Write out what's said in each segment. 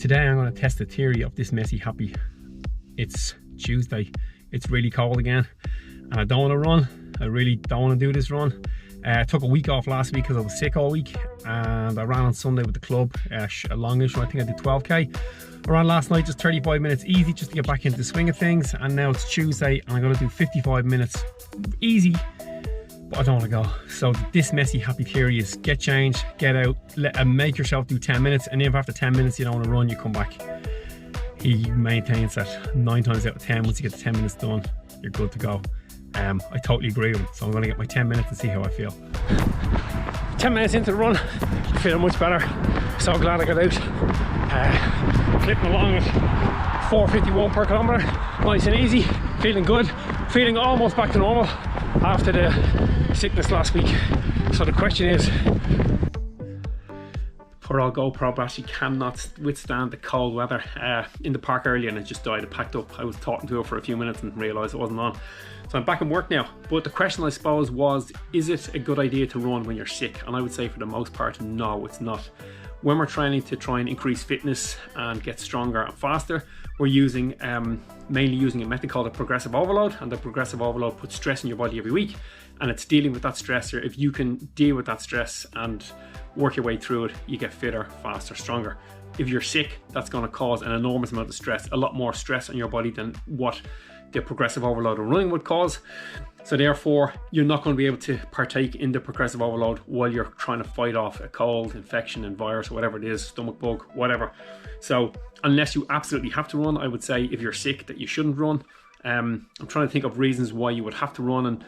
Today I'm going to test the theory of this messy happy. It's Tuesday, it's really cold again, and I don't want to run. I really don't want to do this run. I took a week off last week because I was sick all week, and I ran on Sunday with the club, a longish one. I think I did 12k. I ran last night just 35 minutes easy just to get back into the swing of things, and now it's Tuesday and I'm going to do 55 minutes easy, but I don't want to go. So this messy happy theory is get changed, get out, make yourself do 10 minutes, and if after 10 minutes you don't want to run, you come back. He maintains that 9 times out of 10, once you get the 10 minutes done, you're good to go. I totally agree with him, so I'm going to get my 10 minutes and see how I feel. 10 minutes into the run, I'm feeling much better. So glad I got out. Clipping along at 4:51 per kilometre, nice and easy, feeling good, feeling almost back to normal after the sickness last week. So the question is, poor old GoPro actually cannot withstand the cold weather. In the park earlier and it just died, it packed up. I was talking to her for a few minutes and realised it wasn't on. So I'm back in work now. But the question I suppose was, is it a good idea to run when you're sick? And I would say for the most part, no, it's not. When we're training to try and increase fitness and get stronger and faster, we're using mainly using a method called a progressive overload, and the progressive overload puts stress in your body every week, and it's dealing with that stressor. If you can deal with that stress and work your way through it, you get fitter, faster, stronger. If you're sick, that's going to cause an enormous amount of stress, a lot more stress on your body than what the progressive overload of running would cause. So therefore, you're not going to be able to partake in the progressive overload while you're trying to fight off a cold, infection, and virus, or whatever it is, stomach bug, whatever. So unless you absolutely have to run, I would say if you're sick that you shouldn't run. I'm trying to think of reasons why you would have to run, and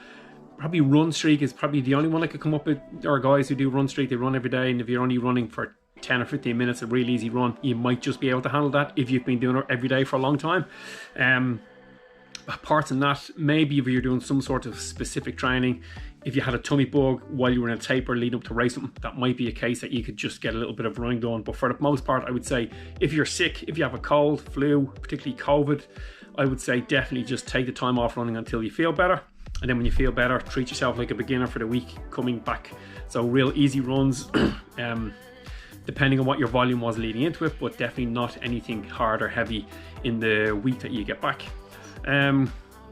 probably run streak is probably the only one I could come up with. There are guys who do run streak, they run every day, and if you're only running for 10 or 15 minutes, a real easy run, you might just be able to handle that if you've been doing it every day for a long time. Apart from that, maybe if you're doing some sort of specific training, if you had a tummy bug while you were in a taper leading up to racing, that might be a case that you could just get a little bit of running done. But for the most part, I would say if you're sick, if you have a cold, flu, particularly COVID, I would say definitely just take the time off running until you feel better. And then when you feel better, treat yourself like a beginner for the week coming back. So real easy runs, depending on what your volume was leading into it, but definitely not anything hard or heavy in the week that you get back.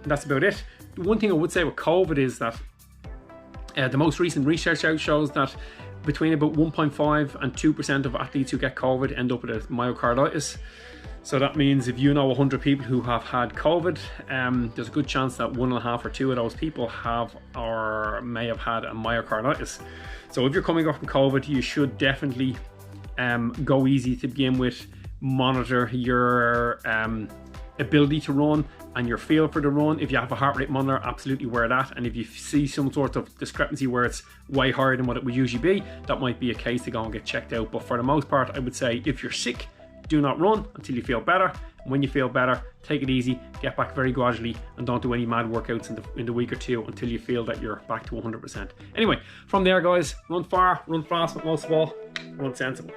That's about it. One thing I would say with COVID is that the most recent research out shows that between about 1.5 and 2% of athletes who get COVID end up with a myocarditis. So that means if you know 100 people who have had COVID, there's a good chance that 1.5 or 2 of those people have or may have had a myocarditis. So if you're coming off from COVID, you should definitely go easy to begin with, monitor your ability to run and your feel for the run. If you have a heart rate monitor, absolutely wear that, and if you see some sort of discrepancy where it's way higher than what it would usually be, that might be a case to go and get checked out. But for the most part, I would say if you're sick, do not run until you feel better. And when you feel better, take it easy, get back very gradually, and don't do any mad workouts in the week or two until you feel that you're back to 100%. Anyway, from there guys, run far, run fast, but most of all, run sensible.